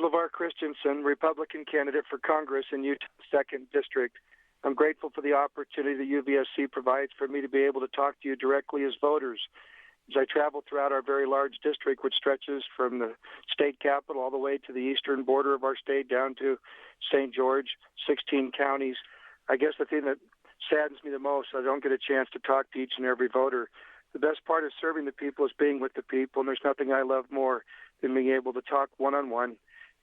LaVar Christensen, Republican candidate for Congress in Utah's 2nd District. I'm grateful for the opportunity that UVSC provides for me to be able to talk to you directly as voters. As I travel throughout our very large district, which stretches from the state capital all the way to the eastern border of our state down to St. George, 16 counties, I guess the thing that saddens me the most, I don't get a chance to talk to each and every voter. The best part of serving the people is being with the people, and there's nothing I love more than being able to talk one-on-one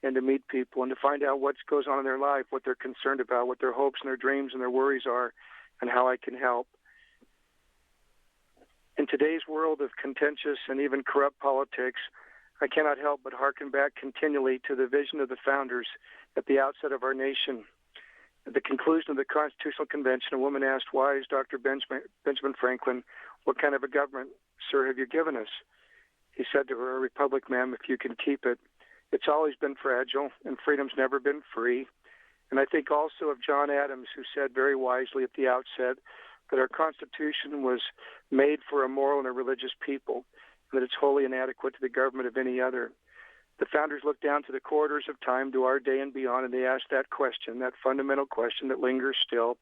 and to meet people and to find out what goes on in their life, what they're concerned about, what their hopes and their dreams and their worries are, and how I can help. In today's world of contentious and even corrupt politics, I cannot help but hearken back continually to the vision of the founders at the outset of our nation. At the conclusion of the Constitutional Convention, a woman asked, "Why is Dr. Benjamin Franklin, what kind of a government, sir, have you given us?" He said to her, "A republic, ma'am, if you can keep it. It's always been fragile, and freedom's never been free." And I think also of John Adams, who said very wisely at the outset that our Constitution was made for a moral and a religious people, and that it's wholly inadequate to the government of any other. The founders looked down to the corridors of time to our day and beyond, and they asked that question, that fundamental question that lingers still.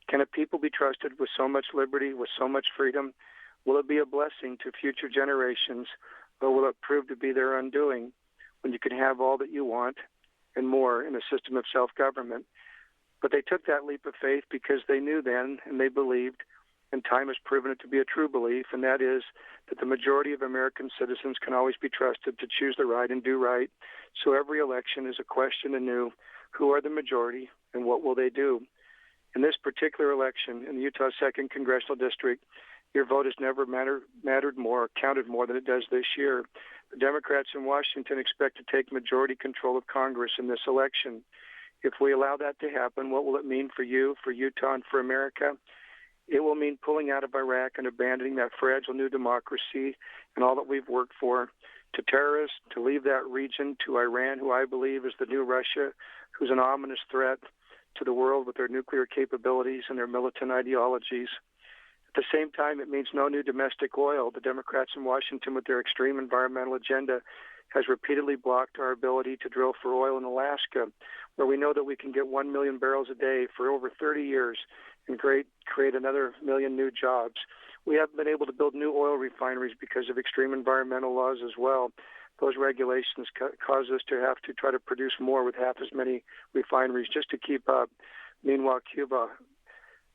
Can a people be trusted with so much liberty, with so much freedom? Will it be a blessing to future generations, or will it prove to be their undoing when you can have all that you want and more in a system of self-government? But they took that leap of faith because they knew then, and they believed, and time has proven it to be a true belief, and that is that the majority of American citizens can always be trusted to choose the right and do right. So every election is a question anew: who are the majority and what will they do? In this particular election, in the Utah 2nd Congressional District, your vote has never mattered more, counted more than it does this year. The Democrats in Washington expect to take majority control of Congress in this election. If we allow that to happen, what will it mean for you, for Utah, and for America? It will mean pulling out of Iraq and abandoning that fragile new democracy and all that we've worked for, to terrorists, to leave that region, to Iran, who I believe is the new Russia, who's an ominous threat to the world with their nuclear capabilities and their militant ideologies. At the same time, it means no new domestic oil. The Democrats in Washington, with their extreme environmental agenda, has repeatedly blocked our ability to drill for oil in Alaska, where we know that we can get 1 million barrels a day for over 30 years and create another million new jobs. We haven't been able to build new oil refineries because of extreme environmental laws as well. Those regulations cause us to have to try to produce more with half as many refineries just to keep up. Meanwhile, Cuba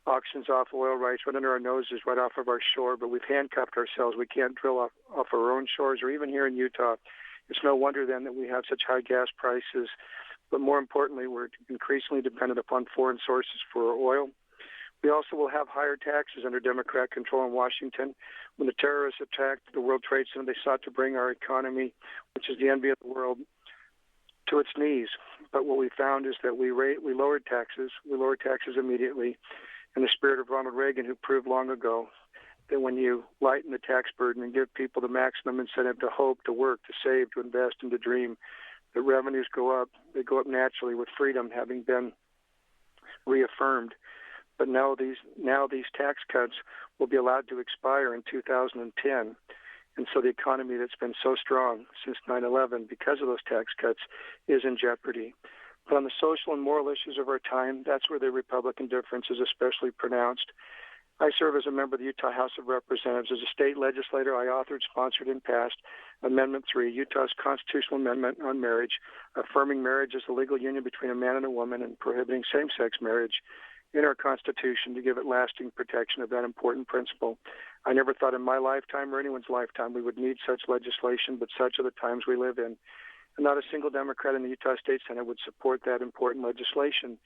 auctions off oil rights right under our noses, right off of our shore, but we've handcuffed ourselves. We can't drill off our own shores, or even here in Utah. It's no wonder then that we have such high gas prices, but more importantly, we're increasingly dependent upon foreign sources for our oil. We also will have higher taxes under Democrat control in Washington. When the terrorists attacked the World Trade Center, they sought to bring our economy, which is the envy of the world, to its knees. But what we found is that we lowered taxes. We lowered taxes immediately in the spirit of Ronald Reagan, who proved long ago that when you lighten the tax burden and give people the maximum incentive to hope, to work, to save, to invest, and to dream, the revenues go up. They go up naturally with freedom having been reaffirmed. But now these tax cuts will be allowed to expire in 2010. And so the economy that's been so strong since 9/11 because of those tax cuts is in jeopardy. But on the social and moral issues of our time, that's where the Republican difference is especially pronounced. I serve as a member of the Utah House of Representatives. As a state legislator, I authored, sponsored, and passed Amendment 3, Utah's constitutional amendment on marriage, affirming marriage as a legal union between a man and a woman and prohibiting same-sex marriage in our Constitution to give it lasting protection of that important principle. I never thought in my lifetime or anyone's lifetime we would need such legislation, but such are the times we live in. And not a single Democrat in the Utah State Senate would support that important legislation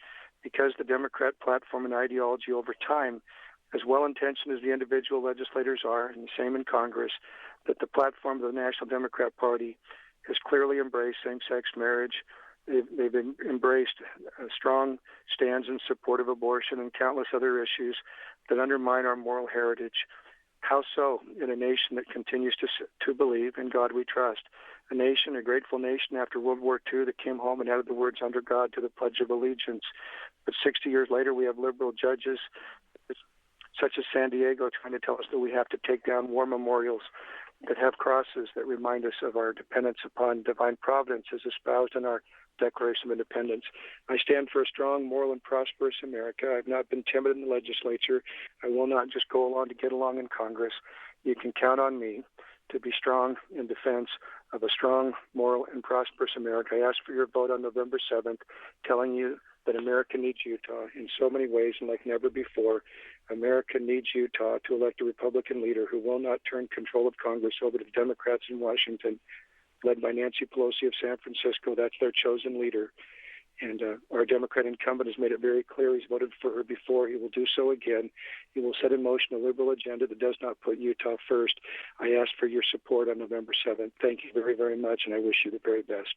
because the Democrat platform and ideology over time, as well-intentioned as the individual legislators are, and the same in Congress, that the platform of the National Democrat Party has clearly embraced same-sex marriage. They've embraced strong stands in support of abortion and countless other issues that undermine our moral heritage. How so in a nation that continues to believe in God we trust? A nation, a grateful nation after World War II that came home and added the words under God to the Pledge of Allegiance. But 60 years later, we have liberal judges such as San Diego trying to tell us that we have to take down war memorials that have crosses that remind us of our dependence upon divine providence as espoused in our Declaration of Independence. I stand for a strong, moral, and prosperous America. I've not been timid in the legislature. I will not just go along to get along in Congress. You can count on me to be strong in defense of a strong, moral, and prosperous America. I ask for your vote on November 7th, telling you that America needs Utah in so many ways and like never before. America needs Utah to elect a Republican leader who will not turn control of Congress over to the Democrats in Washington, led by Nancy Pelosi of San Francisco. That's their chosen leader. And our Democrat incumbent has made it very clear he's voted for her before. He will do so again. He will set in motion a liberal agenda that does not put Utah first. I ask for your support on November 7th. Thank you very, very much, and I wish you the very best.